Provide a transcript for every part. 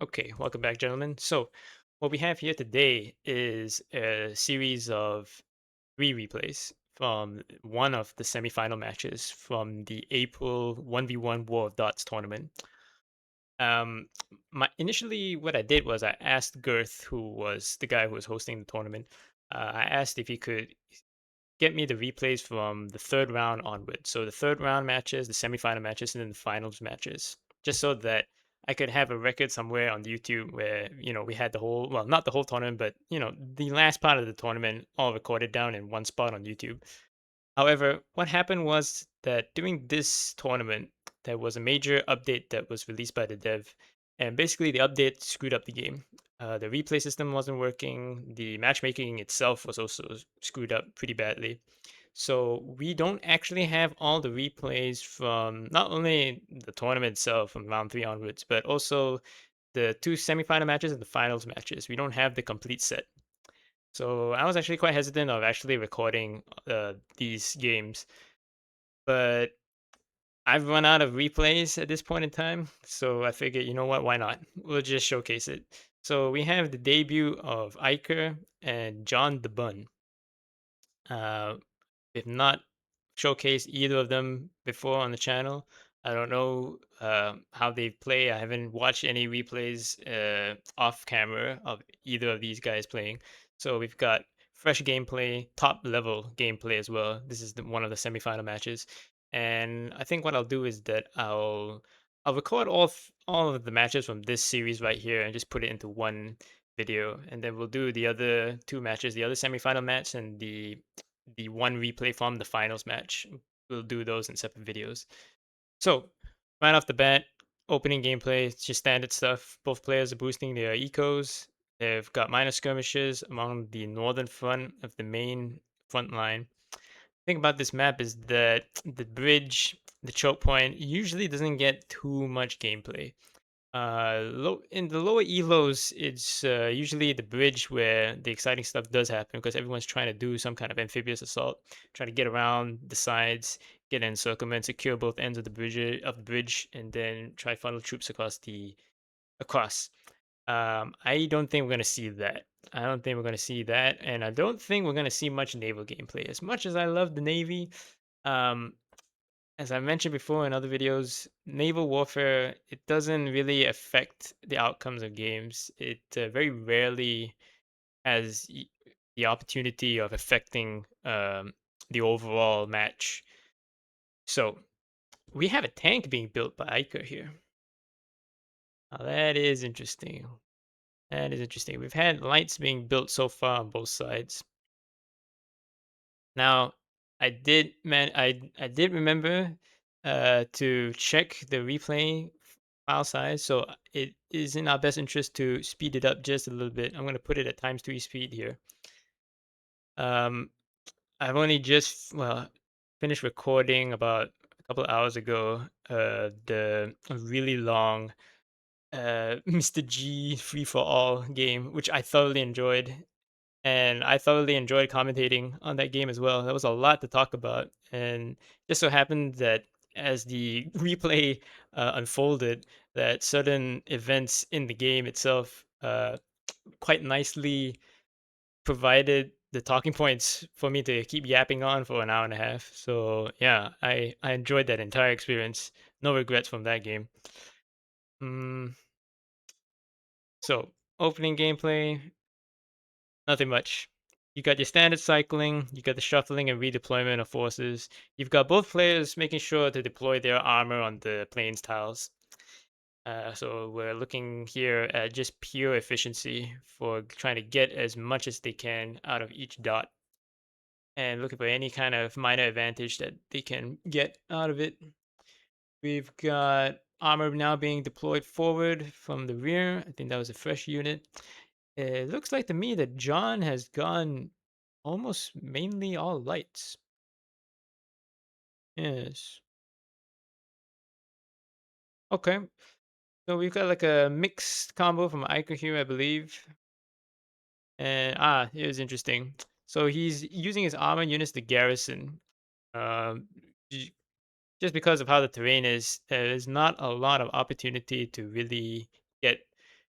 Okay, welcome back, gentlemen. So, what we have here today is a series of three replays from one of the semifinal matches from the April 1v1 War of Dots tournament. Um, initially, what I did was I asked Girth, who was the guy who was hosting the tournament, I asked if he could get me the replays from the third round onward. So the third round matches, the semifinal matches, and then the finals matches, just so that I could have a record somewhere on YouTube where we had the whole, well, not the whole tournament, but the last part of the tournament all recorded down in one spot on YouTube. However, what happened was that during this tournament, there was a major update that was released by the dev, and basically the update screwed up the game. The replay system wasn't working. The matchmaking itself was also screwed up pretty badly. So we don't actually have all the replays from not only the tournament itself from round three onwards, but also the two semifinal matches and the finals matches. We don't have the complete set. So I was actually quite hesitant of actually recording these games, but I've run out of replays at this point in time. So I figured, you know what, why not? We'll just showcase it. So we have the debut of Eika and John the Bun. Uh, we've not showcased either of them before on the channel. I don't know how they play. I haven't watched any replays off camera of either of these guys playing. So we've got fresh gameplay, top level gameplay as well. This is one of the semifinal matches, and I think what I'll do is that I'll record all of the matches from this series right here and just put it into one video, and then we'll do the other two matches, the other semifinal match and the one replay from the finals match. We'll do those in separate videos. So, right off the bat, opening gameplay, it's just standard stuff. Both players are boosting their ecos. They've got minor skirmishes along the northern front of the main front line. Thing about this map is that the bridge, the choke point, usually doesn't get too much gameplay. Low in the lower elos, it's usually the bridge where the exciting stuff does happen because everyone's trying to do some kind of amphibious assault, trying to get around the sides, get encirclements, secure both ends of the bridge, and then try funnel troops across. I don't think we're gonna see that. I don't think we're gonna see that, and I don't think we're gonna see much naval gameplay. As much as I love the navy, um, as I mentioned before in other videos, naval warfare, it doesn't really affect the outcomes of games. It very rarely has the opportunity of affecting the overall match. So we have a tank being built by Eika here. Now that is interesting. That is interesting. We've had lights being built so far on both sides. Now, I did remember to check the replay file size, so it is in our best interest to speed it up just a little bit. I'm going to put it at times 3 speed here. Um, I've only just finished recording about a couple of hours ago the really long Mr. G free for all game, which I thoroughly enjoyed. And I thoroughly enjoyed commentating on that game as well. There was a lot to talk about, and just so happened that as the replay unfolded, that certain events in the game itself quite nicely provided the talking points for me to keep yapping on for an hour and a half. So yeah, I enjoyed that entire experience. No regrets from that game. Mm, so opening gameplay, nothing much. You got your standard cycling, you got the shuffling and redeployment of forces. You've got both players making sure to deploy their armor on the plains tiles. So we're looking here at just pure efficiency for trying to get as much as they can out of each dot and looking for any kind of minor advantage that they can get out of it. We've got armor now being deployed forward from the rear. I think that was a fresh unit. It looks like to me that John has gone almost mainly all lights. Yes. Okay. So we've got like a mixed combo from Iker here, I believe. And here's interesting. So he's using his armor units to garrison. Um, j- just because of how the terrain is, there's not a lot of opportunity to really get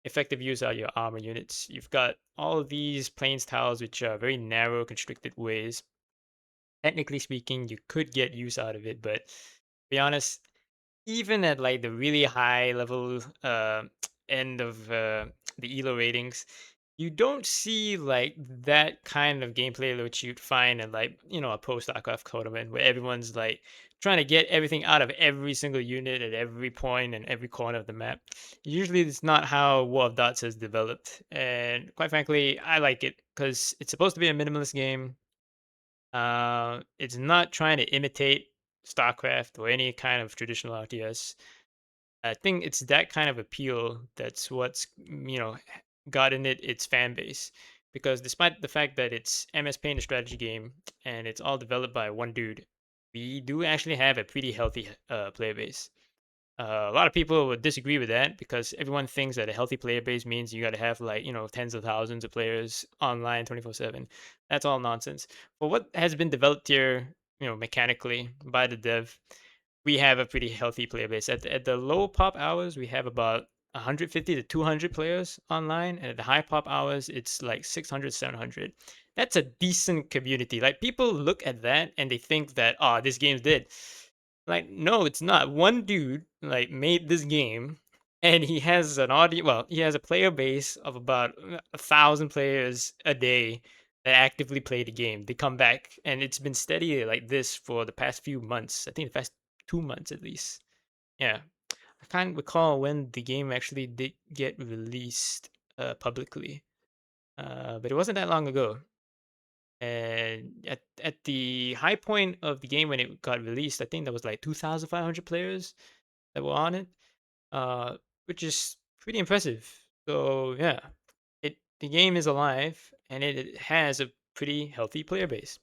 effective use out of your armor units. You've got all of these planes tiles, which are very narrow, constricted ways. Technically speaking, you could get use out of it, but to be honest, even at like the really high level end of the elo ratings, you don't see like that kind of gameplay which you'd find in like a post StarCraft tournament where everyone's like trying to get everything out of every single unit at every point and every corner of the map. Usually it's not how War of Dots has developed, and quite frankly I like it because it's supposed to be a minimalist game. It's not trying to imitate StarCraft or any kind of traditional RTS. I think it's that kind of appeal that's what's gotten it its fan base. Because despite the fact that it's MS Paint, a strategy game, and it's all developed by one dude, we do actually have a pretty healthy player base. A lot of people would disagree with that because everyone thinks that a healthy player base means you got to have like tens of thousands of players online 24/7. That's all nonsense. For what has been developed here, mechanically by the dev, we have a pretty healthy player base. At the low pop hours, we have about 150 to 200 players online, and at the high pop hours, it's like 600, 700. That's a decent community. Like people look at that and they think that this game's dead. Like no, it's not. One dude like made this game, and he has an audience. Well, he has a player base of about 1,000 players a day that actively play the game. They come back, and it's been steady like this for the past few months. I think the past 2 months at least. Yeah, I can't recall when the game actually did get released publicly, but it wasn't that long ago. And at the high point of the game when it got released, I think there was like 2,500 players that were on it, uh, which is pretty impressive. So yeah, the game is alive and it has a pretty healthy player base.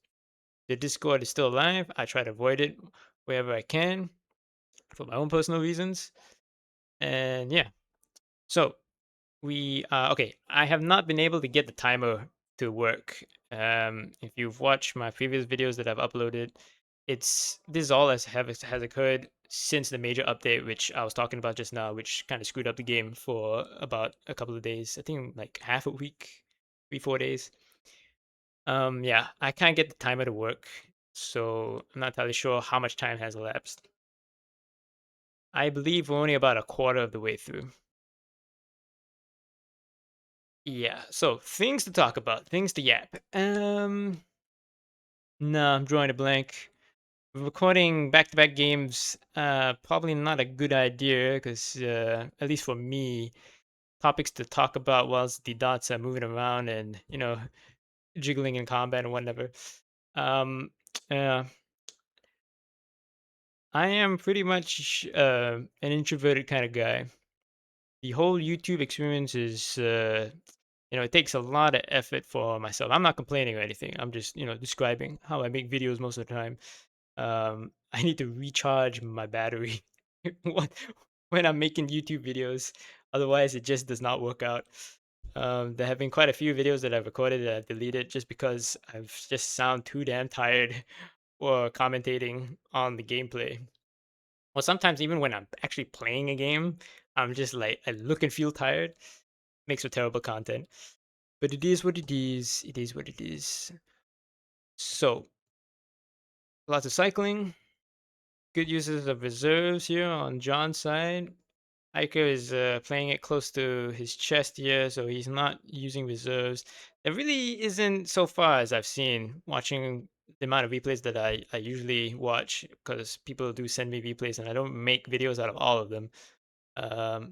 The Discord is still alive. I try to avoid it wherever I can for my own personal reasons. And yeah, so we okay. I have not been able to get the timer to work. If you've watched my previous videos that I've uploaded, this is all has occurred since the major update, which I was talking about just now, which kind of screwed up the game for about a couple of days. I think like half a week, 3 4 days. Yeah, I can't get the timer to work, so I'm not entirely sure how much time has elapsed. I believe we're only about a quarter of the way through. Yeah, so things to talk about, things to yap. No, I'm drawing a blank. Recording back-to-back games, probably not a good idea because, at least for me, topics to talk about whilst the dots are moving around and jiggling in combat and whatever. Um, uh, I am pretty much an introverted kind of guy. The whole YouTube experience is, it takes a lot of effort for myself. I'm not complaining or anything. I'm just, describing how I make videos most of the time. I need to recharge my battery when when I'm making YouTube videos. Otherwise, it just does not work out. There have been quite a few videos that I've recorded that I've deleted just because I've just sound too damn tired or commentating on the gameplay. Or sometimes even when I'm actually playing a game, I'm just like I look and feel tired. Makes for terrible content. But it is what it is. It is what it is. So lots of cycling. Good uses of reserves here on John's side. Eika is playing it close to his chest here, so he's not using reserves. There really isn't, so far as I've seen, watching the amount of replays that I usually watch, because people do send me replays and I don't make videos out of all of them.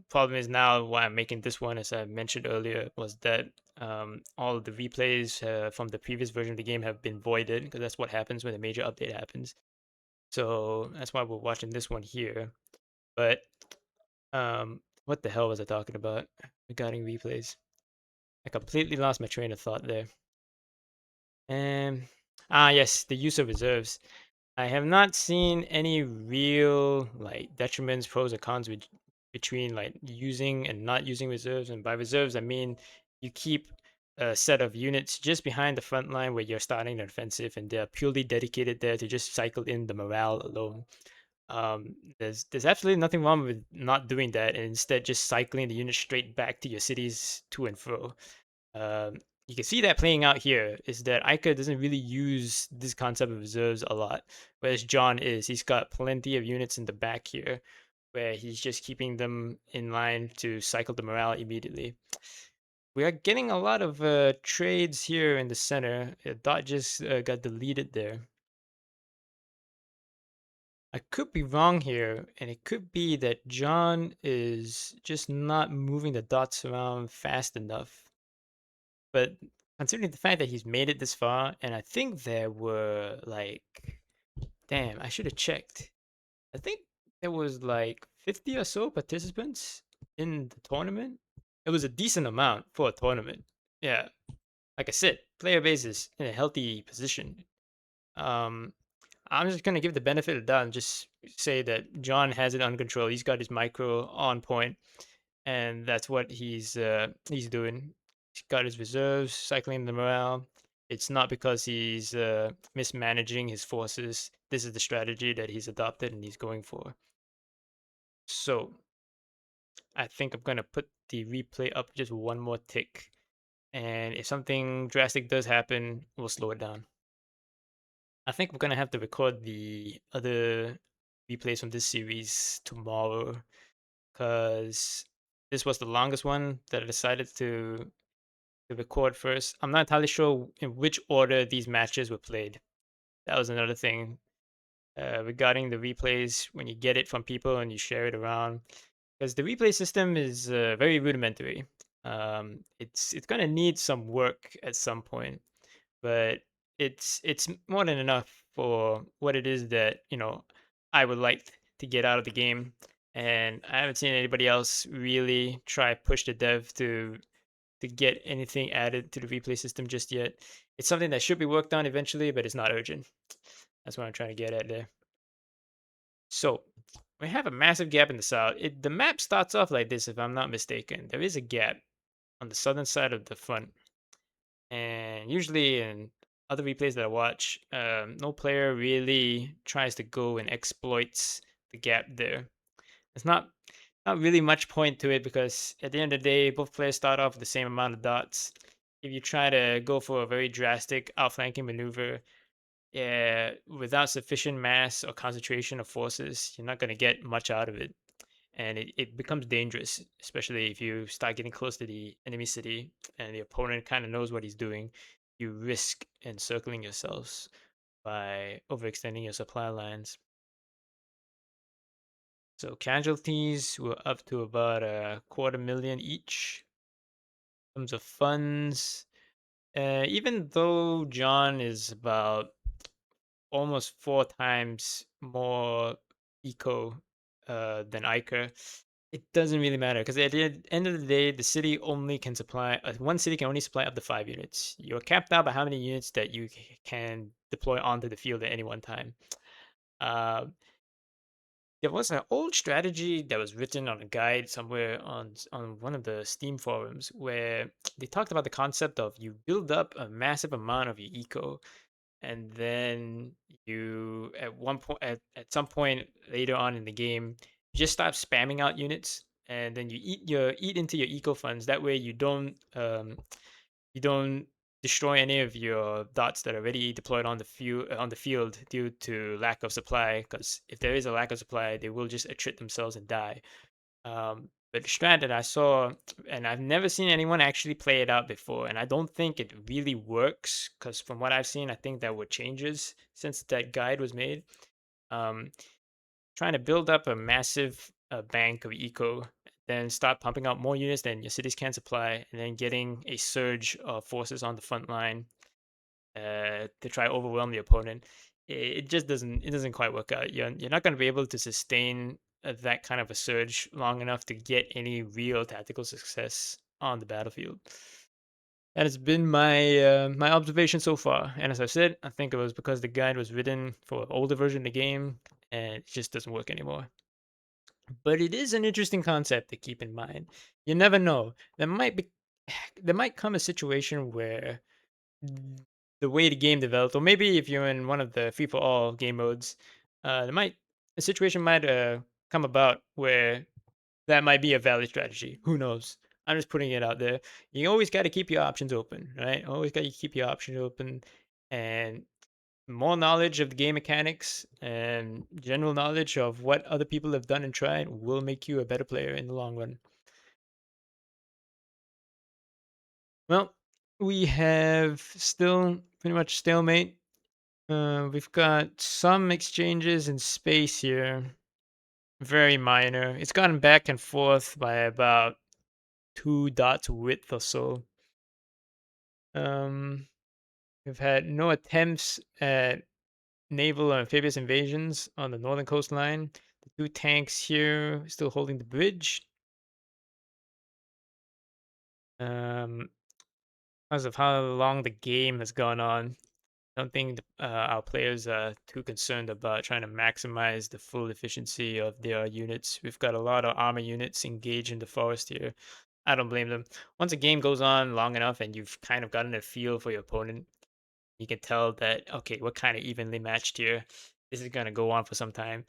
Problem is now why I'm making this one, as I mentioned earlier, was that all of the replays from the previous version of the game have been voided, because that's what happens when a major update happens. So that's why we're watching this one here. But what the hell was I talking about regarding replays? I completely lost my train of thought there. And yes, the use of reserves. I have not seen any real like detriments, pros or cons between like using and not using reserves. And by reserves, I mean you keep a set of units just behind the front line where you're starting the offensive, and they're purely dedicated there to just cycle in the morale alone. There's absolutely nothing wrong with not doing that and instead just cycling the unit straight back to your cities to and fro. Um, you can see that playing out here is that Eika doesn't really use this concept of reserves a lot, whereas John is. He's got plenty of units in the back here where he's just keeping them in line to cycle the morale immediately. We are getting a lot of trades here in the center. A dot just got deleted there. I could be wrong here, and it could be that John is just not moving the dots around fast enough. But considering the fact that he's made it this far, and I think there were like, damn, I should have checked. I think there was like 50 or so participants in the tournament. It was a decent amount for a tournament. Yeah, like I said, player base is in a healthy position. Um, I'm just gonna give the benefit of the doubt and just say that John has it under control. He's got his micro on point, and that's what he's doing. He's got his reserves, cycling them around. It's not because he's mismanaging his forces. This is the strategy that he's adopted and he's going for. So I think I'm gonna put the replay up just one more tick, and if something drastic does happen, we'll slow it down. I think we're gonna have to record the other replays from this series tomorrow because this was the longest one that I decided to record first. I'm not entirely sure in which order these matches were played. That was another thing regarding the replays when you get it from people and you share it around because the replay system is very rudimentary. It's gonna need some work at some point, but it's more than enough for what it is that I would like to get out of the game. And I haven't seen anybody else really try push the dev to get anything added to the replay system just yet. It's something that should be worked on eventually, but it's not urgent. That's what I'm trying to get at there. So we have a massive gap in the south. The map starts off like this, if I'm not mistaken. There is a gap on the southern side of the front, and usually in other replays that I watch, no player really tries to go and exploits the gap there. It's not really much point to it because at the end of the day, both players start off with the same amount of dots. If you try to go for a very drastic outflanking maneuver, yeah, without sufficient mass or concentration of forces, you're not going to get much out of it. And it becomes dangerous, especially if you start getting close to the enemy city and the opponent kind of knows what he's doing. You risk encircling yourselves by overextending your supply lines. So casualties were up to about 250,000 each. In terms of funds, even though John is about almost 4 times more eco than Iker, it doesn't really matter because at the end of the day, the city only can supply one city can only supply up to 5 units. You're capped out by how many units that you can deploy onto the field at any one time. Uh, there was an old strategy that was written on a guide somewhere on one of the Steam forums where they talked about the concept of you build up a massive amount of your eco, and then you at some point later on in the game you just start spamming out units, and then you eat into your eco funds. That way you don't destroy any of your dots that are already deployed on the field due to lack of supply. Because if there is a lack of supply, they will just attrit themselves and die. But the strat that I saw, and I've never seen anyone actually play it out before, and I don't think it really works. Because from what I've seen, I think there were changes since that guide was made. Um, Trying to build up a massive bank of eco, then start pumping out more units than your cities can supply, and then getting a surge of forces on the front line to try overwhelm the opponent. It just doesn't quite work out. You're not going to be able to sustain that kind of a surge long enough to get any real tactical success on the battlefield. That has been my observation so far. And as I said, I think it was because the guide was written for an older version of the game, and it just doesn't work anymore. But it is an interesting concept to keep in mind. You never know. There might come a situation where the way the game developed, or maybe if you're in one of the free for all game modes, there might a situation might come about where that might be a valid strategy. Who knows? I'm just putting it out there. You always got to keep your options open, right? Always got to keep your options open, and more knowledge of the game mechanics and general knowledge of what other people have done and tried will make you a better player in the long run. Well, we have still pretty much stalemate. We've got some exchanges in space here, very minor. It's gotten back and forth by about 2 dots width or so. Um, we've had no attempts at naval or amphibious invasions on the northern coastline. The two tanks here still holding the bridge. Because of how long the game has gone on, I don't think our players are too concerned about trying to maximize the full efficiency of their units. We've got a lot of armor units engaged in the forest here. I don't blame them. Once a game goes on long enough and you've kind of gotten a feel for your opponent, you can tell that, okay, we're kind of evenly matched here. This is going to go on for some time.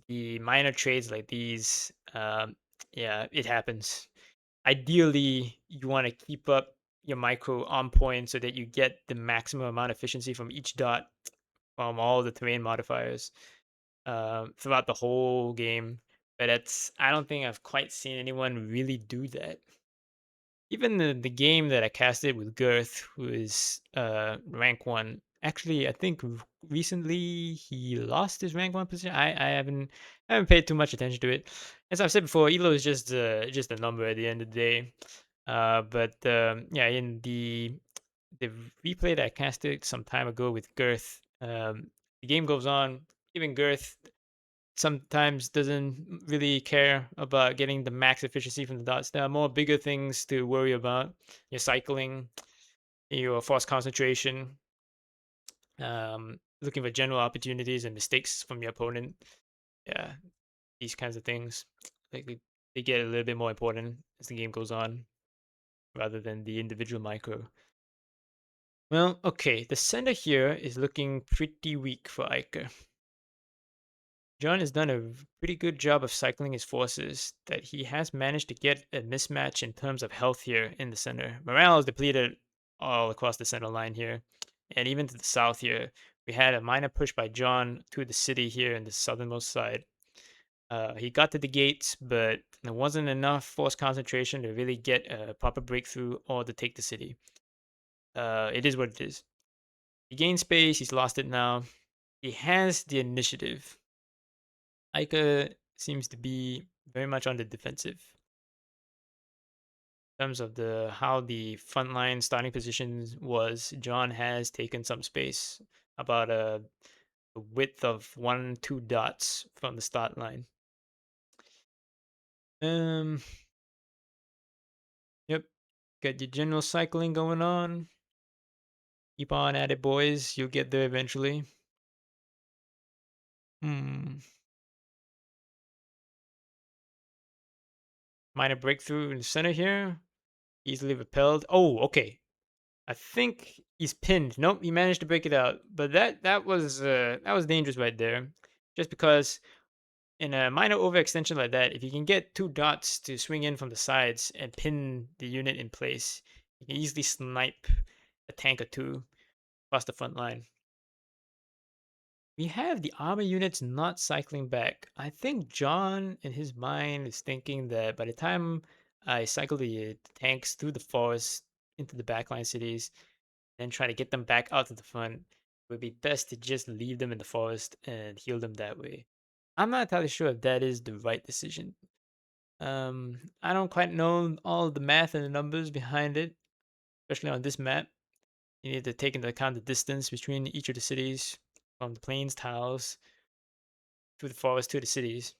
The minor trades like these, yeah, it happens. Ideally, you want to keep up your micro on point so that you get the maximum amount of efficiency from each dot from all the terrain modifiers throughout the whole game. But I don't think I've quite seen anyone really do that. Even the game that I casted with Girth, who is rank one, actually I think recently he lost his rank one position. I haven't paid too much attention to it. As I've said before, Elo is just a number at the end of the day. But yeah, in the replay that I casted some time ago with Girth, the game goes on. Even Girth sometimes doesn't really care about getting the max efficiency from the dots. There are more bigger things to worry about. Your cycling, your force concentration, looking for general opportunities and mistakes from your opponent. Yeah, these kinds of things. Like they get a little bit more important as the game goes on, rather than the individual micro. Well, okay, the center here is looking pretty weak for Eika. John has done a pretty good job of cycling his forces, that he has managed to get a mismatch in terms of health here in the center. Morale is depleted all across the center line here, and even to the south here. We had a minor push by John to the city here in the southernmost side. He got to the gates, but there wasn't enough force concentration to really get a proper breakthrough or to take the city. It is what it is. He gained space, he's lost it now. He has the initiative. Eika seems to be very much on the defensive in terms of the how the frontline starting positions was. John has taken some space, about a width of 1-2 dots from the start line. Um, yep, got your general cycling going on. Keep on at it, boys. You'll get there eventually. Hmm. Minor breakthrough in the center here. Easily repelled. Oh, okay. I think he's pinned. Nope, he managed to break it out. But that was dangerous right there. Just because in a minor overextension like that, if you can get 2 dots to swing in from the sides and pin the unit in place, you can easily snipe a tank or two across the front line. We have the armor units not cycling back. I think John in his mind is thinking that by the time I cycle the tanks through the forest into the backline cities, then try to get them back out to the front, it would be best to just leave them in the forest and heal them that way. I'm not entirely sure if that is the right decision. I don't quite know all the math and the numbers behind it, especially on this map. You need to take into account the distance between each of the cities, from the plains tiles to the forest to the cities.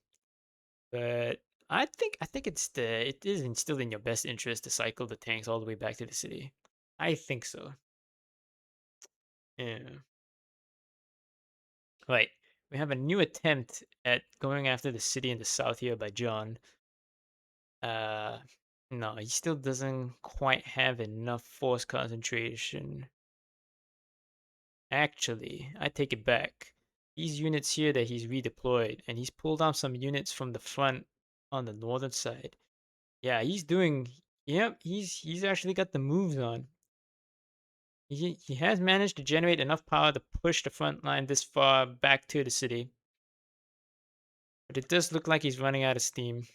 But I think it is still in your best interest to cycle the tanks all the way back to the city. I think so. Yeah. Right. We have a new attempt at going after the city in the south here by John. Uh, no, he still doesn't quite have enough force concentration. Actually, I take it back. these units here that he's redeployed, and he's pulled down some units from the front on the northern side. Yeah, he's doing. Yep, he's actually got the moves on. He has managed to generate enough power to push the front line this far back to the city, but it does look like he's running out of steam.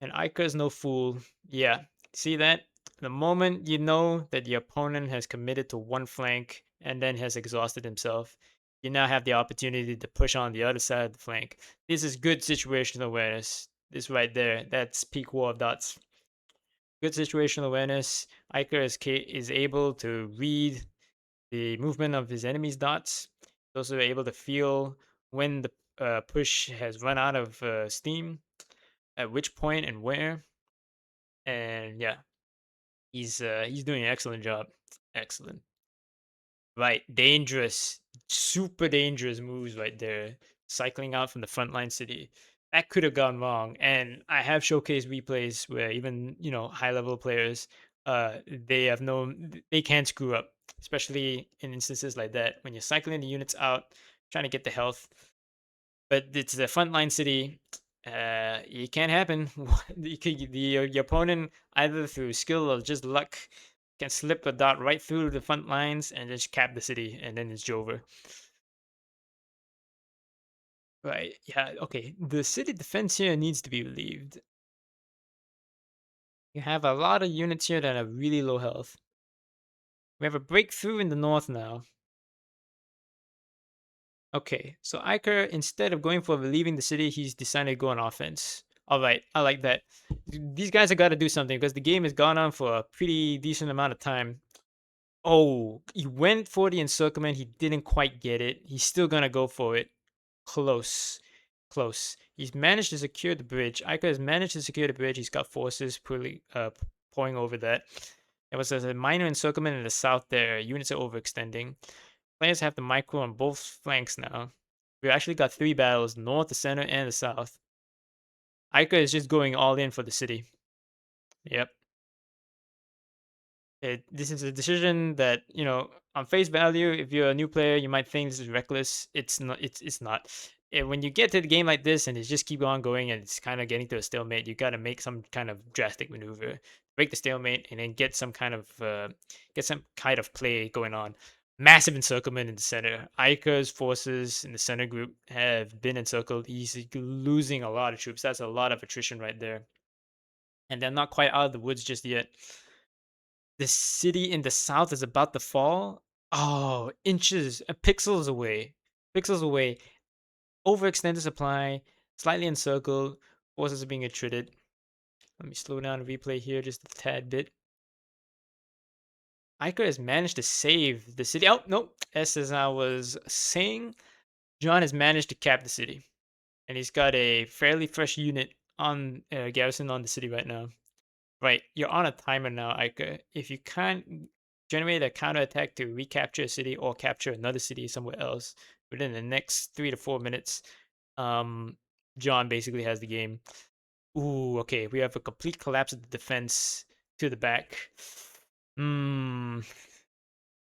And Eika's no fool. Yeah, see that? The moment you know that the opponent has committed to one flank and then has exhausted himself, you now have the opportunity to push on the other side of the flank. This is good situational awareness. This right there, that's peak war of dots. Good situational awareness. Eika is able to read the movement of his enemy's dots. He's also able to feel when the push has run out of steam, at which point and where. And yeah, he's doing an excellent job. Excellent. Right, dangerous, super dangerous moves right there. Cycling out from the frontline city. That could have gone wrong. And I have showcased replays where even, high level players, they have known they can't screw up, especially in instances like that when you're cycling the units out, trying to get the health. But it's the frontline city. It can't happen. Your opponent, either through skill or just luck, can slip a dot right through the front lines and just cap the city, and then it's over. Right? Yeah. Okay. The city defense here needs to be relieved. You have a lot of units here that have really low health. We have a breakthrough in the north now. Okay, so Iker, instead of going for relieving the city, he's decided to go on offense. All right, I like that. These guys have got to do something because the game has gone on for a pretty decent amount of time. Oh, he went for the encirclement. He didn't quite get it. He's still gonna go for it. Close, close. He's managed to secure the bridge. Iker has managed to secure the bridge. He's got forces pouring over that. There was a minor encirclement in the south there. Units are overextending. Players have the micro on both flanks now. We actually got 3 battles, north, the center, and the south. Eika is just going all in for the city. Yep. This is a decision that, on face value, if you're a new player, you might think this is reckless. It's not. It's not. When you get to the game like this and it's just keep on going and it's kind of getting to a stalemate, you got to make some kind of drastic maneuver, break the stalemate, and then get some kind of play going on. Massive encirclement in the center. Eika's forces in the center group have been encircled. He's losing a lot of troops. That's a lot of attrition right there, and they're not quite out of the woods just yet. The city in the south is about to fall. Oh, inches, pixels away. Pixels away. Overextended supply, slightly encircled. Forces are being attrited. Let me slow down the replay here just a tad bit. Iker has managed to save the city. Oh, no. As I was saying, John has managed to cap the city. And he's got a fairly fresh unit on garrison on the city right now. Right, you're on a timer now, Eika. If you can't generate a counterattack to recapture a city or capture another city somewhere else within the next 3 to 4 minutes, John basically has the game. Ooh, okay, we have a complete collapse of the defense to the back. Hmm.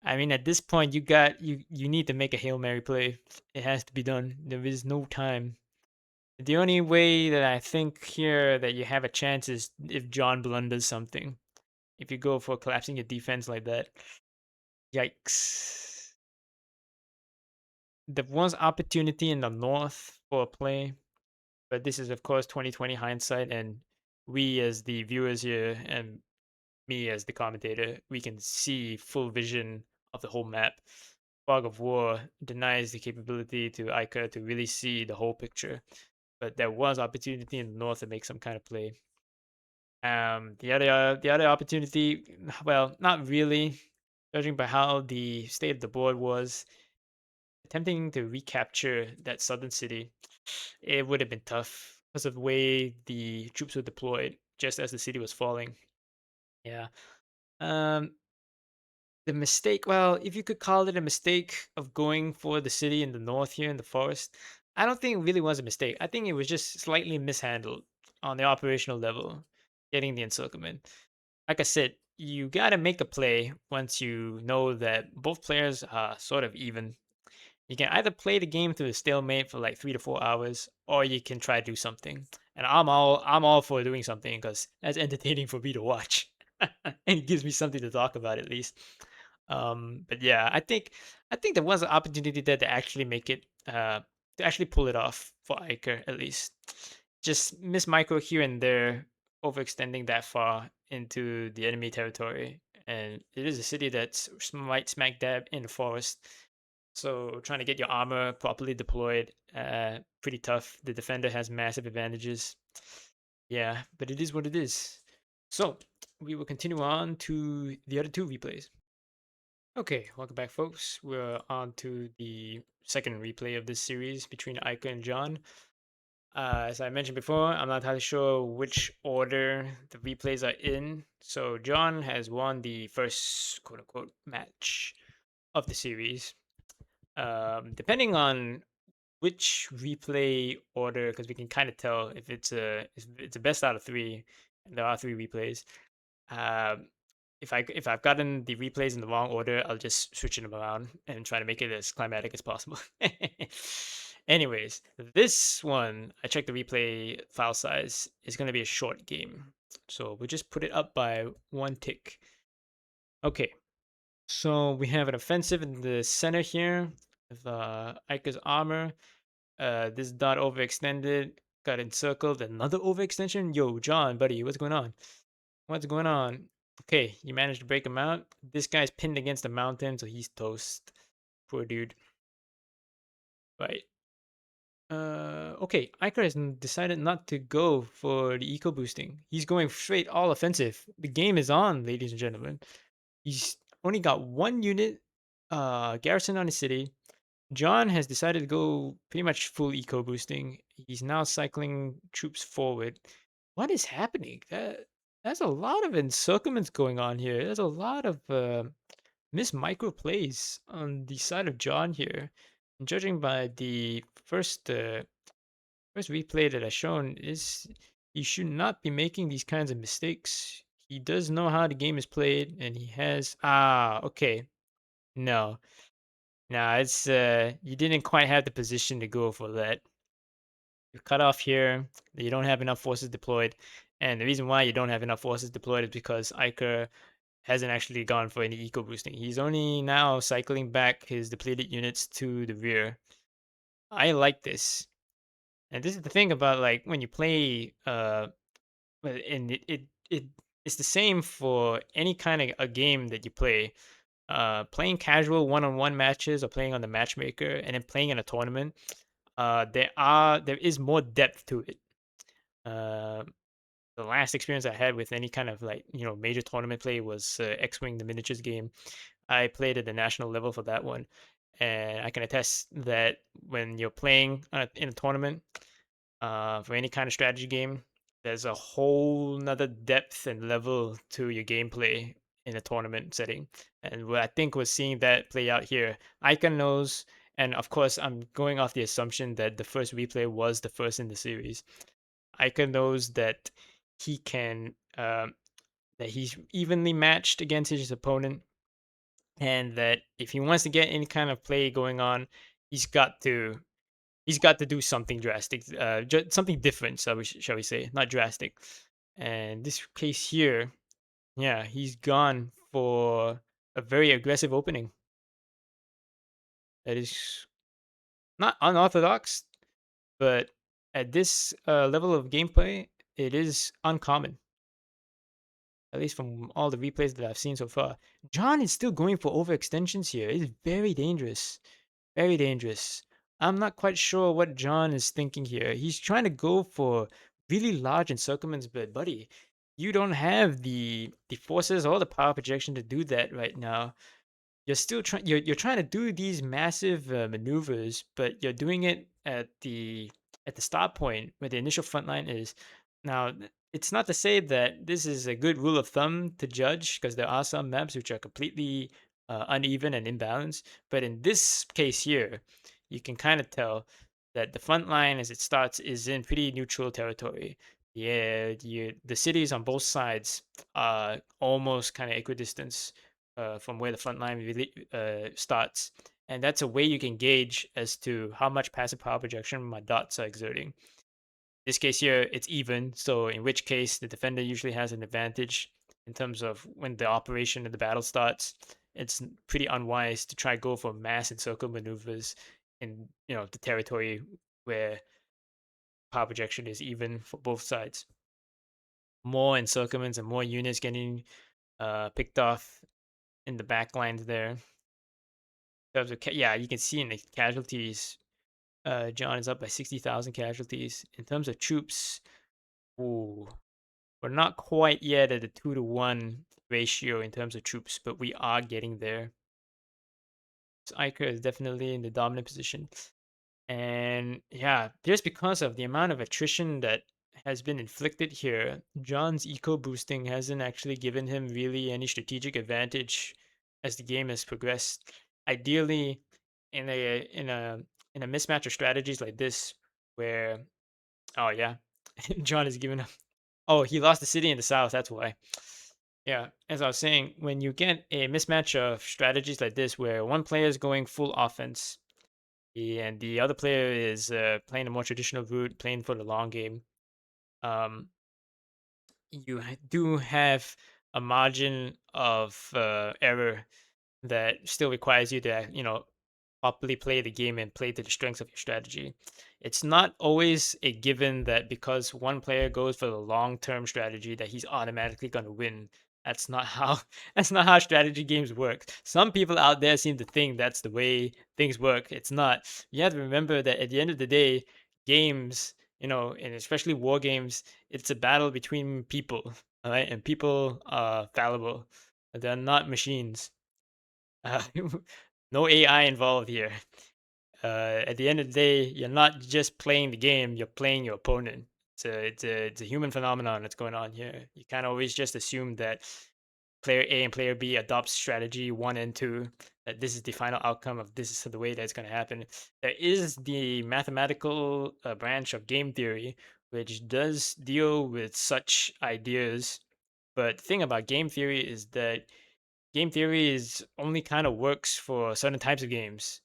I mean, at this point, you need to make a Hail Mary play. It has to be done. There is no time. The only way that I think here that you have a chance is if John blunders something. If you go for collapsing your defense like that. Yikes. There was opportunity in the north for a play, but this is of course 2020 hindsight, and we as the viewers here and me as the commentator, we can see full vision of the whole map. Fog of War denies the capability to Ica to really see the whole picture, but there was opportunity in the north to make some kind of play. The other opportunity, well, not really, judging by how the state of the board was. Attempting to recapture that southern city, it would have been tough because of the way the troops were deployed just as the city was falling. Yeah. Um, the mistake, well, if you could call it a mistake of going for the city in the north here in the forest, I don't think it really was a mistake. I think it was just slightly mishandled on the operational level, getting the encirclement. Like I said, you got to make a play once you know that both players are sort of even. You can either play the game through the stalemate for like 3 to 4 hours, or you can try to do something. And I'm all for doing something because that's entertaining for me to watch, and it gives me something to talk about at least. But yeah, I think there was an opportunity there to actually make it, to actually pull it off for Iker at least. Just miss micro here and there, overextending that far into the enemy territory, and it is a city that's right smack dab in the forest. So trying to get your armor properly deployed, pretty tough. The defender has massive advantages. Yeah, but it is what it is. So we will continue on to the other two replays. Okay, welcome back, folks. We're on to the second replay of this series between Eika and John. As I mentioned before, I'm not entirely sure which order the replays are in. So John has won the first quote unquote match of the series. Depending on which replay order, because we can kind of tell if it's a best out of three, and there are three replays. Um, if I've gotten the replays in the wrong order, I'll just switch them around and try to make it as climatic as possible. Anyways, this one, I checked the replay file size, is going to be a short game. So we'll just put it up by one tick. Okay, so we have an offensive in the center here with Eika's armor. This dot overextended, got encircled, another overextension. Yo, John, buddy, what's going on? What's going on? Okay, you managed to break him out. This guy's pinned against the mountain, so he's toast. Poor dude. Right. Okay, Iker has decided not to go for the eco boosting. He's going straight all offensive. The game is on, ladies and gentlemen. He's only got one unit, garrison on his city. John has decided to go pretty much full eco boosting. He's now cycling troops forward. What is happening? That's a lot of encirclements going on here. There's a lot of missed micro plays on the side of John here. And judging by the first replay that I've shown, is he should not be making these kinds of mistakes. He does know how the game is played, and he has okay. No, nah, it's you didn't quite have the position to go for that. You're cut off here. You don't have enough forces deployed, and the reason why you don't have enough forces deployed is because Iker hasn't actually gone for any eco boosting. He's only now cycling back his depleted units to the rear. I like this, and this is the thing about like when you play, and it's the same for any kind of a game that you play. Playing casual one-on-one matches or playing on the matchmaker and then playing in a tournament, there is more depth to it. Uh, the last experience I had with any kind of like major tournament play was X-Wing, the miniatures game. I played at the national level for that one, and I can attest that when you're playing in a tournament, for any kind of strategy game, there's a whole nother depth and level to your gameplay in a tournament setting. And what I think we're seeing that play out here. Icon knows, and of course, I'm going off the assumption that the first replay was the first in the series. Icon knows that he can, that he's evenly matched against his opponent, and that if he wants to get any kind of play going on, he's got to he's got to do something drastic, something different, shall we say, not drastic. And this case here, yeah, he's gone for a very aggressive opening. That is not unorthodox, but at this level of gameplay, it is uncommon. At least from all the replays that I've seen so far. John is still going for overextensions here. It's very dangerous. Very dangerous. I'm not quite sure what John is thinking here. He's trying to go for really large encirclements, but buddy, you don't have the forces or the power projection to do that right now. You're still trying. You're trying to do these massive maneuvers, but you're doing it at the start point where the initial front line is. Now, it's not to say that this is a good rule of thumb to judge, because there are some maps which are completely uneven and imbalanced. But in this case here, you can kind of tell that the front line as it starts is in pretty neutral territory. Yeah, the cities on both sides are almost kind of equidistant from where the front line really starts. And that's a way you can gauge as to how much passive power projection my dots are exerting. This case here, it's even, so in which case the defender usually has an advantage in terms of when the operation of the battle starts. It's pretty unwise to try go for mass encircle maneuvers in the territory where power projection is even for both sides. More encirclements and more units getting picked off in the back lines there. In terms of yeah, you can see in the casualties, John is up by 60,000 casualties. In terms of troops, ooh, we're not quite yet at a 2-to-1 ratio in terms of troops, but we are getting there. So Eika is definitely in the dominant position. And yeah, just because of the amount of attrition that has been inflicted here, John's eco boosting hasn't actually given him really any strategic advantage as the game has progressed. Ideally, in a mismatch of strategies like this, where oh yeah, John is giving up. Oh, he lost the city in the south. That's why. Yeah, as I was saying, when you get a mismatch of strategies like this, where one player is going full offense and the other player is playing a more traditional route, playing for the long game, um, do have a margin of error that still requires you to, properly play the game and play to the strengths of your strategy. It's not always a given that because one player goes for the long-term strategy that he's automatically going to win. That's not how that's not how strategy games work. Some people out there seem to think that's the way things work. It's not. You have to remember that at the end of the day, games, and especially war games, it's a battle between people, all right? And people are fallible. They're not machines. Uh, no AI involved here. At the end of the day, you're not just playing the game; you're playing your opponent. It's a human phenomenon that's going on here. You can't always just assume that player A and player B adopt strategy one and two. That this is the final outcome of this is the way that's going to happen. There is the mathematical branch of game theory, which does deal with such ideas. But the thing about game theory is that game theory is only kind of works for certain types of games.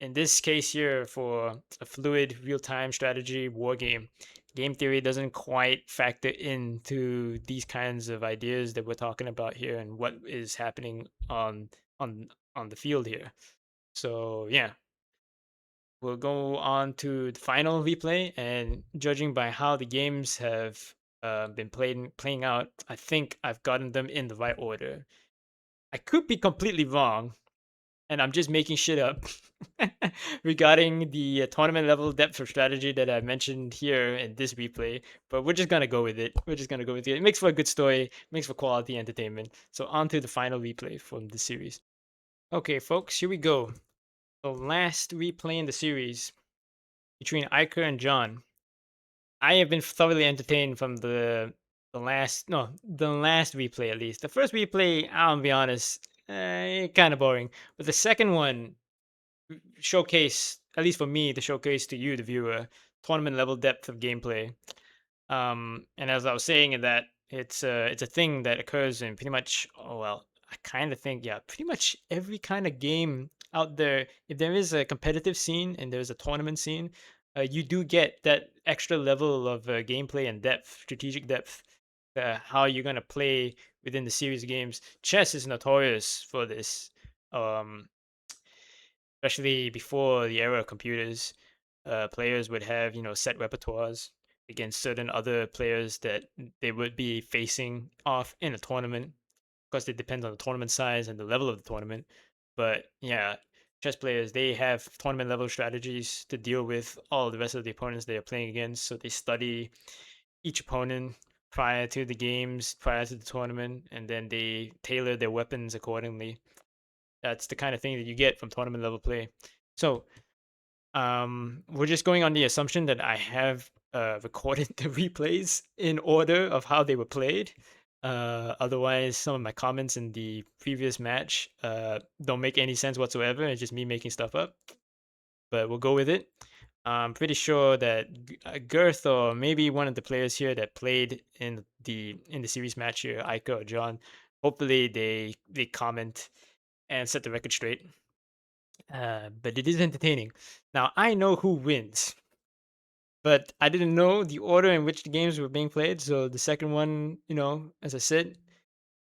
In this case here, for a fluid real-time strategy war game theory doesn't quite factor into these kinds of ideas that we're talking about here and what is happening on on the field here. So yeah, we'll go on to the final replay, and judging by how the games have been playing out, I think I've gotten them in the right order. I could be completely wrong, and I'm just making shit up regarding the tournament level depth of strategy that I mentioned here in this replay. But we're just gonna go with it. We're just gonna go with it. It makes for a good story, makes for quality entertainment. So on to the final replay from the series. Okay, folks, here we go. The last replay in the series between Iker and John. I have been thoroughly entertained from the last replay at least. The first replay, I'll be honest, kind of boring. But the second one showcase, at least for me, to showcase to you, the viewer, tournament level depth of gameplay. And as I was saying, in that it's a thing that occurs in pretty much, oh well, I kind of think, yeah, pretty much every kind of game out there. If there is a competitive scene and there's a tournament scene, you do get that extra level of gameplay and depth, strategic depth. How you're gonna play within the series of games. Chess is notorious for this. Um, Especially before the era of computers, players would have set repertoires against certain other players that they would be facing off in a tournament. Of course, it depends on the tournament size and the level of the tournament. But yeah, chess players, they have tournament level strategies to deal with all the rest of the opponents they are playing against. So they study each opponent prior to the games, prior to the tournament, and then they tailor their weapons accordingly. That's the kind of thing that you get from tournament level play. So, we're just going on the assumption that I have recorded the replays in order of how they were played. Otherwise, some of my comments in the previous match don't make any sense whatsoever. It's just me making stuff up. But we'll go with it. I'm pretty sure that Girth or maybe one of the players here that played in the series match here, Eika or John, hopefully they comment and set the record straight. but it is entertaining. Now I know who wins, but I didn't know the order in which the games were being played. So the second one, as I said,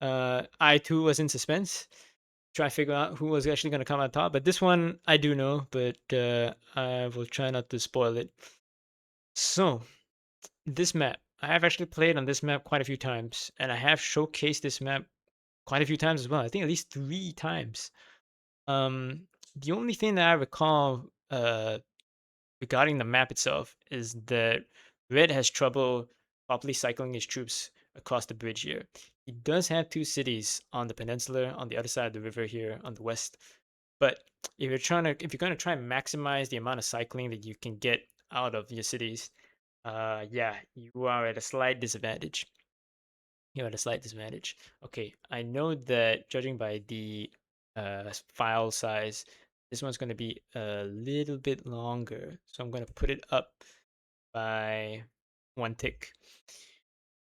I too was in suspense, try to figure out who was actually going to come out top. But this one I do know, but I will try not to spoil it. So this map, I have actually played on this map quite a few times, and I have showcased this map quite a few times as well. I think at least 3 times. Um, the only thing that I recall regarding the map itself is that Red has trouble properly cycling his troops across the bridge here. He does have 2 cities on the peninsula on the other side of the river here on the west. But if you're gonna try and maximize the amount of cycling that you can get out of your cities, yeah, you are at a slight disadvantage. You're at a slight disadvantage. Okay, I know that judging by the file size, this one's going to be a little bit longer. So I'm going to put it up by 1 tick.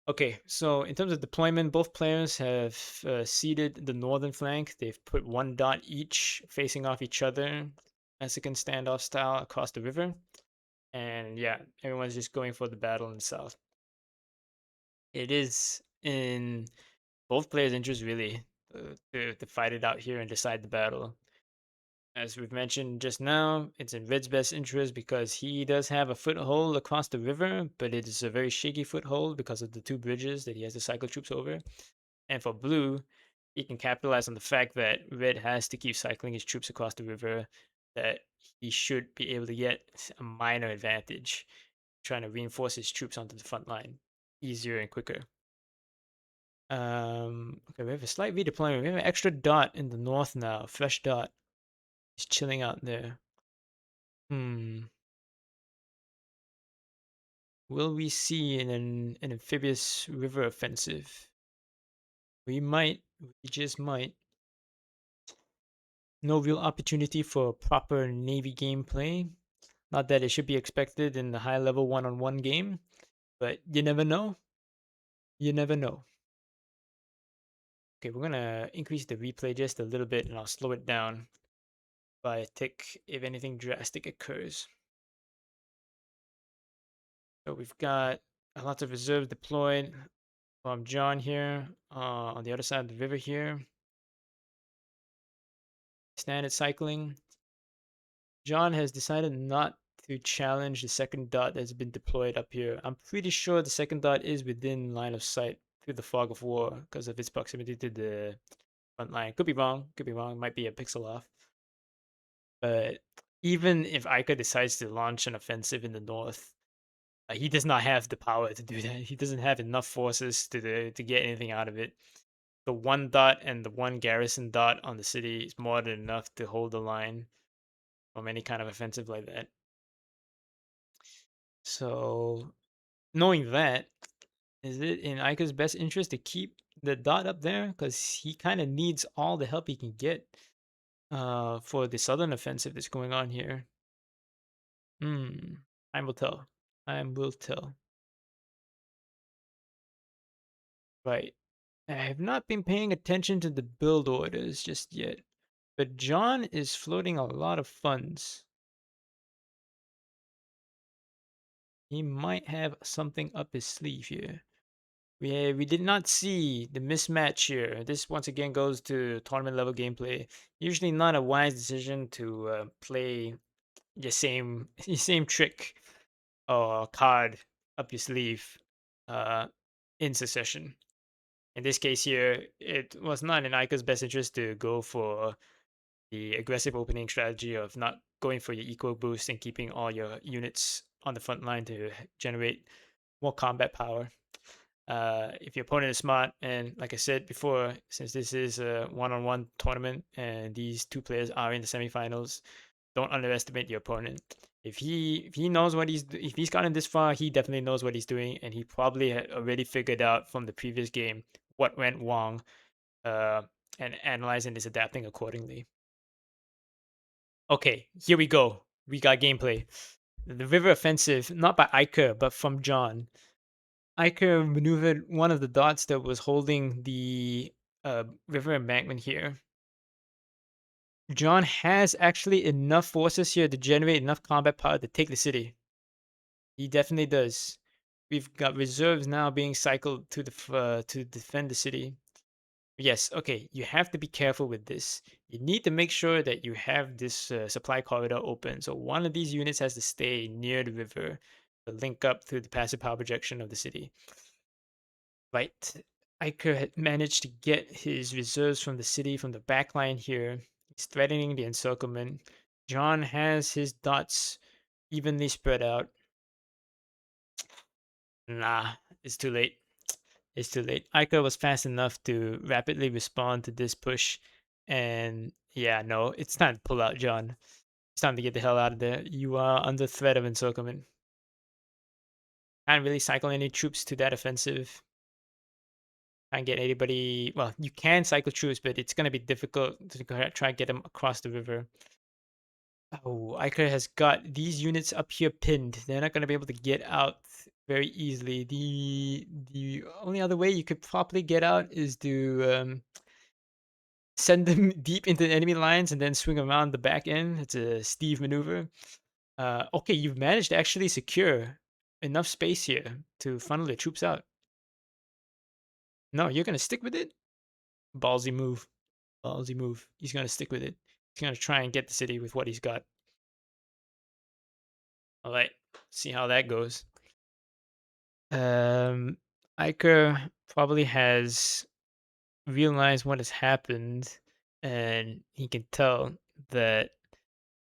Okay, so in terms of deployment, both players have seeded the northern flank. They've put 1 dot each facing off each other, Mexican standoff style across the river. And yeah, everyone's just going for the battle in the south. It is in both players' interest really to fight it out here and decide the battle. As we've mentioned just now, it's in Red's best interest because he does have a foothold across the river, but it is a very shaky foothold because of the 2 bridges that he has to cycle troops over. And for Blue, he can capitalize on the fact that Red has to keep cycling his troops across the river, that he should be able to get a minor advantage trying to reinforce his troops onto the front line easier and quicker. Okay, we have a slight redeployment. We have an extra dot in the north now. Fresh dot is chilling out there. Will we see an amphibious river offensive? We might. We just might. No real opportunity for proper Navy gameplay. Not that it should be expected in the high level one-on-one game, but you never know. You never know. Okay, we're gonna increase the replay just a little bit and I'll slow it down by a tick if anything drastic occurs. So we've got a lot of reserves deployed from John here on the other side of the river here. Standard cycling. John has decided not to challenge the second dot that's been deployed up here. I'm pretty sure the second dot is within line of sight through the fog of war because of its proximity to the front line. Could be wrong. Could be wrong. Might be a pixel off. But even if Eika decides to launch an offensive in the north, he does not have the power to do that. He doesn't have enough forces to get anything out of it. The 1 dot and the 1 garrison dot on the city is more than enough to hold the line from any kind of offensive like that. So, knowing that, is it in Eika's best interest to keep the dot up there? Because he kind of needs all the help he can get for the southern offensive that's going on here. Time will tell. Time will tell. Right. I have not been paying attention to the build orders just yet, but John is floating a lot of funds. He might have something up his sleeve here. We did not see the mismatch here. This once again goes to tournament level gameplay. Usually not a wise decision to play your same your same trick or card up your sleeve uh, in succession. In this case here, it was not in Eika's best interest to go for the aggressive opening strategy of not going for your eco boost and keeping all your units on the front line to generate more combat power. If your opponent is smart, and like I said before, since this is a one-on-one tournament and these 2 players are in the semifinals, don't underestimate your opponent. If he knows if he's gotten this far, he definitely knows what he's doing, and he probably had already figured out from the previous game what went wrong, uh, and analyzing is adapting accordingly. Okay, here we go. We got gameplay. The river offensive, not by Eika, but from John. Eika maneuvered one of the dots that was holding the river embankment here. John has actually enough forces here to generate enough combat power to take the city. He definitely does. We've got reserves now being cycled to defend the city. Yes, okay. You have to be careful with this. You need to make sure that you have this supply corridor open. So one of these units has to stay near the river to link up through the passive power projection of the city. Right. Eika had managed to get his reserves from the city from the back line here. He's threatening the encirclement. John has his dots evenly spread out. Nah, it's too late. It's too late. Eika was fast enough to rapidly respond to this push. And yeah, no, it's time to pull out, John. It's time to get the hell out of there. You are under threat of encirclement. Can't really cycle any troops to that offensive. Can't get anybody. Well, you can cycle troops, but it's going to be difficult to try and get them across the river. Oh, Iker has got these units up here pinned. They're not going to be able to get out very easily. The only other way you could properly get out is to send them deep into the enemy lines and then swing around the back end. It's a Steve maneuver. Okay, you've managed to actually secure enough space here to funnel the troops out. No, you're going to stick with it? Ballsy move. Ballsy move. He's going to stick with it. He's going to try and get the city with what he's got. All right. See how that goes. Iker probably has realized what has happened, and he can tell that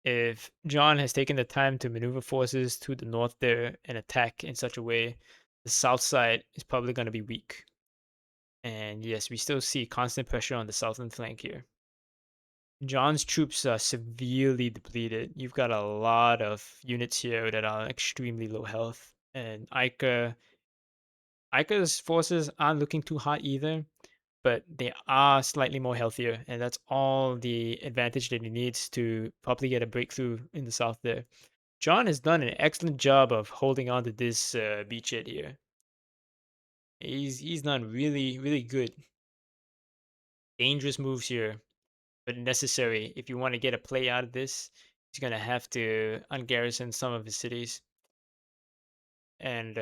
if John has taken the time to maneuver forces to the north there and attack in such a way, the south side is probably going to be weak. And yes, we still see constant pressure on the southern flank here. John's troops are severely depleted. You've got a lot of units here that are extremely low health, and Eika's forces aren't looking too hot either, but they are slightly more healthier, and that's all the advantage that he needs to probably get a breakthrough in the south there. John has done an excellent job of holding on to this beachhead here. He's done really good. Dangerous moves here, but necessary if you want to get a play out of this. He's gonna have to ungarrison some of his cities and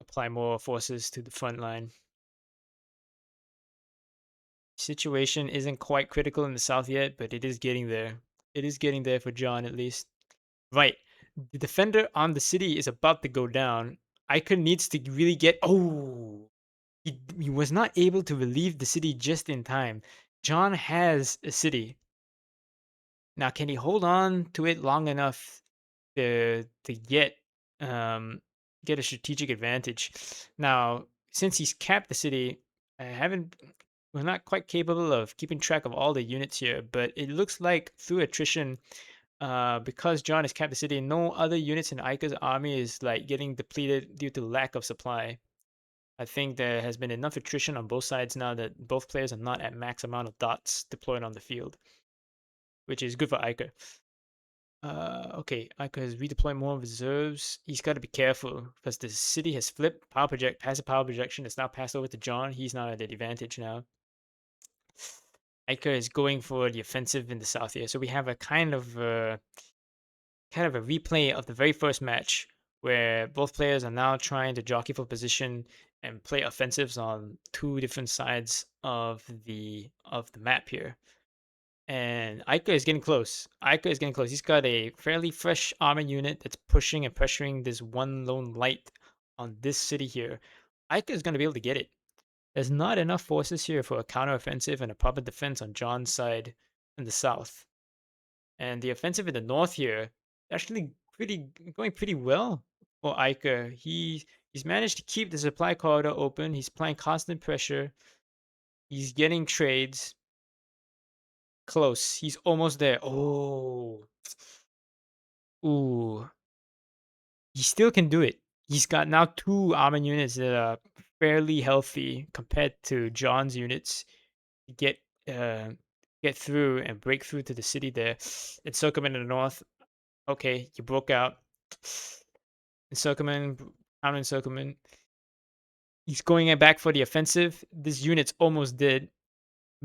apply more forces to the front line. Situation isn't quite critical in the south yet, but it is getting there. It is getting there for John at least. Right. The defender on the city is about to go down. Iker needs to really get. Oh, he was not able to relieve the city just in time. John has a city. Now, can he hold on to it long enough to get a strategic advantage? Now, since he's capped the city, I haven't we're not quite capable of keeping track of all the units here, but it looks like through attrition, because John has capped the city, no other units in Eika's army is like getting depleted due to lack of supply. I think there has been enough attrition on both sides now that both players are not at max amount of dots deployed on the field, which is good for Eika. Okay, Eika has redeployed more reserves. He's got to be careful because the city has flipped. Passive power projection is now passed over to John. He's now at the advantage now. Eika is going for the offensive in the south here. So we have a kind of a replay of the very first match where both players are now trying to jockey for position and play offensives on two different sides of the map here. And Eika is getting close. Eika is getting close. He's got a fairly fresh armor unit that's pushing and pressuring this one lone light on this city here. Eika is going to be able to get it. There's not enough forces here for a counteroffensive and a proper defense on John's side in the south. And the offensive in the north here actually pretty going pretty well for Eika. He's managed to keep the supply corridor open. He's applying constant pressure. He's getting trades. Close. He's almost there. Oh. Ooh. He still can do it. He's got now two armor units that are fairly healthy compared to John's units. Get uh get through and break through to the city there. Encirclement in the north. Okay, you broke out. Encirclement, counter encirclement. He's going back for the offensive. This unit's almost dead.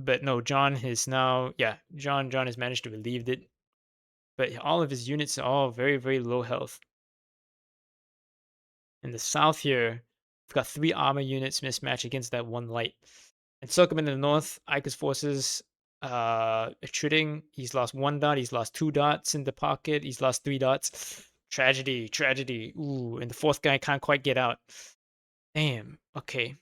But no, John has now, yeah, John has managed to relieve it. But all of his units are all very, very low health. In the south here, we've got 3 armor units mismatched against that 1 light. Encirclement in the north, Eika's forces retreating. He's lost 1 dot, he's lost 2 dots in the pocket, he's lost 3 dots. Tragedy, tragedy. Ooh, and the 4th guy can't quite get out. Damn. Okay.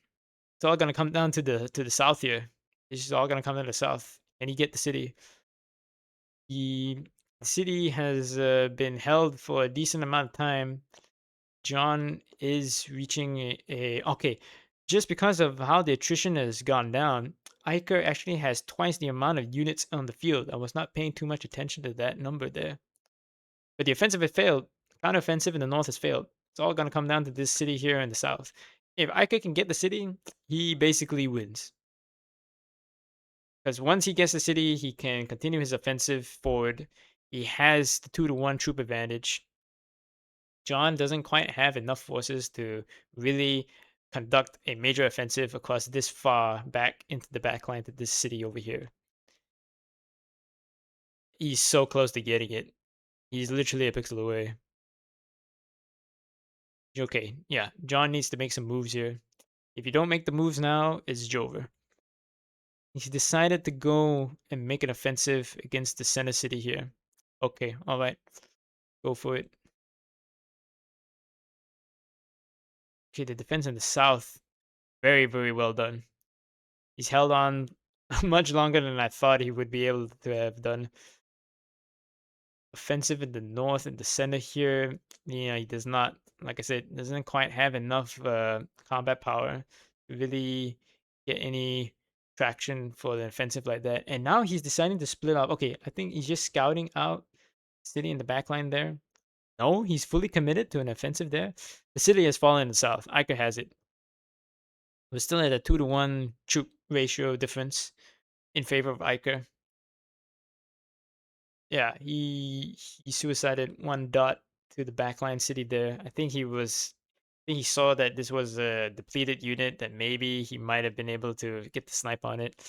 It's all gonna come down to the south here. This is all gonna come down to the south. And you get the city. The city has been held for a decent amount of time. John is reaching okay. Just because of how the attrition has gone down, Iker actually has twice the amount of units on the field. I was not paying too much attention to that number there. But the offensive has failed. Counteroffensive in the north has failed. It's all gonna come down to this city here in the south. If Iker can get the city, he basically wins. Because once he gets the city, he can continue his offensive forward. He has the 2-to-1 troop advantage. John doesn't quite have enough forces to really conduct a major offensive across this far back into the backline to this city over here. He's so close to getting it. He's literally a pixel away. Okay, yeah, John needs to make some moves here. If you don't make the moves now, it's over. He decided to go and make an offensive against the center city here. Okay, all right, go for it. Okay, the defense in the south, very, very well done. He's held on much longer than I thought he would be able to have done. Offensive in the north and the center here, he does not, like I said, doesn't quite have enough combat power to really get any traction for the offensive like that. And now he's deciding to split up. Okay, I think he's just scouting out city in the backline there. No, he's fully committed to an offensive there. The city has fallen in the south. Iker has it. We're still at a 2-to-1 troop ratio difference in favor of Iker. Yeah, he suicided 1 dot to the backline city there. I think he saw that this was a depleted unit that maybe he might have been able to get the snipe on it.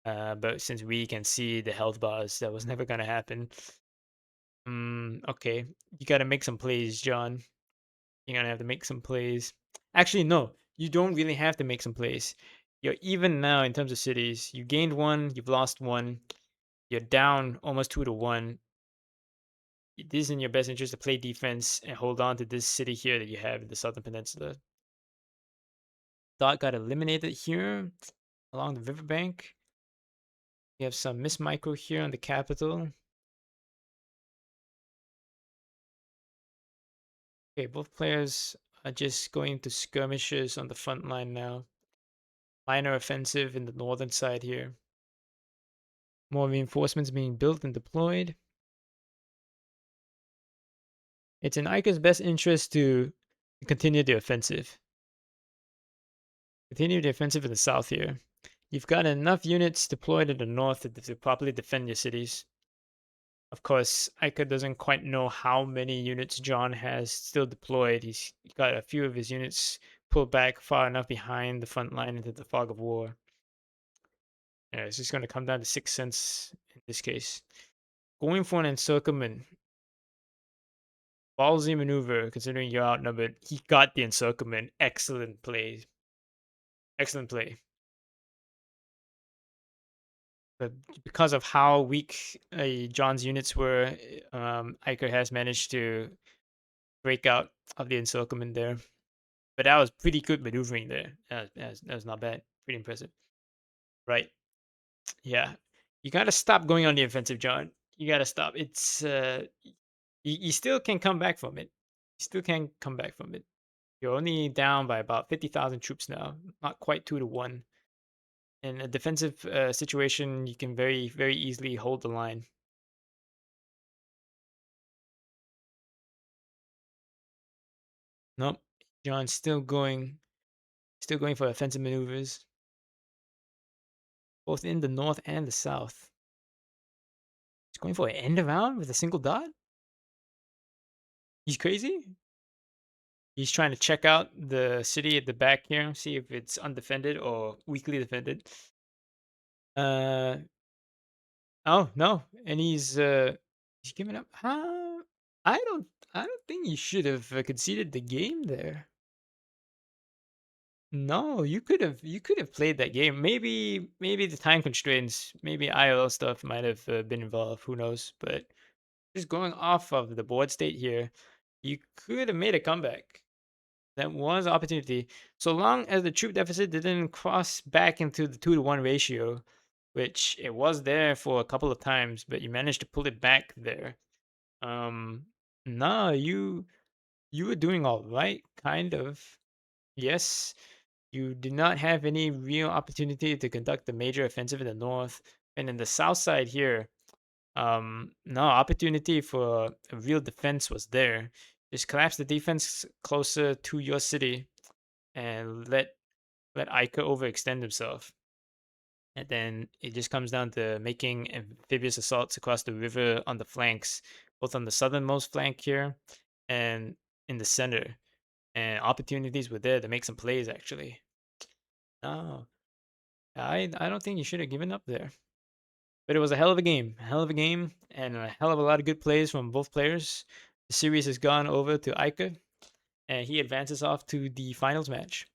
But since we can see the health bars, that was never gonna happen. Okay. You gotta make some plays, John. You're gonna have to make some plays. Actually, no, you don't really have to make some plays. You're even now in terms of cities. You gained 1, you've lost 1. You're down almost 2-to-1. It is in your best interest to play defense and hold on to this city here that you have in the southern peninsula. Dot got eliminated here along the riverbank. We have some Miss Micro here on the capital. Okay, both players are just going to skirmishes on the front line now. Minor offensive in the northern side here. More reinforcements being built and deployed. It's in Ica's best interest to continue the offensive. Continue the offensive in the south here. You've got enough units deployed in the north to properly defend your cities. Of course, Eika doesn't quite know how many units John has still deployed. He's got a few of his units pulled back far enough behind the front line into the fog of war. Yeah, it's just going to come down to 6 cents in this case. Going for an encirclement. Ballsy maneuver, considering you're outnumbered. He got the encirclement. Excellent play. Excellent play. But because of how weak John's units were, Iker has managed to break out of the encirclement there. But that was pretty good maneuvering there. That was not bad. Pretty impressive. Right. Yeah. You gotta stop going on the offensive, John. You gotta stop. It's you still can come back from it. You still can come back from it. You're only down by about 50,000 troops now. Not quite 2-to-1. In a defensive situation, you can very, very easily hold the line. Nope. John's still going for offensive maneuvers, both in the north and the south. He's going for an end around with a single dot? He's crazy? He's trying to check out the city at the back here, see if it's undefended or weakly defended. Uh oh no, and he's giving up. Huh? I don't I don't think you should have conceded the game there. No, you could have played that game. Maybe the time constraints, maybe ILL stuff might have been involved. Who knows? But just going off of the board state here, you could have made a comeback. That was an opportunity. So long as the troop deficit didn't cross back into the 2-to-1 ratio, which it was there for a couple of times, but you managed to pull it back there. Um, no, you were doing all right, kind of. Yes, you did not have any real opportunity to conduct a major offensive in the north, and in the south side here, no opportunity for a real defense was there. Just collapse the defense closer to your city and let Eika overextend himself. And then it just comes down to making amphibious assaults across the river on the flanks, both on the southernmost flank here and in the center. And opportunities were there to make some plays actually. No, I don't think you should have given up there. But it was a hell of a game, hell of a game, and a hell of a lot of good plays from both players. The series has gone over to Eika, and he advances off to the finals match.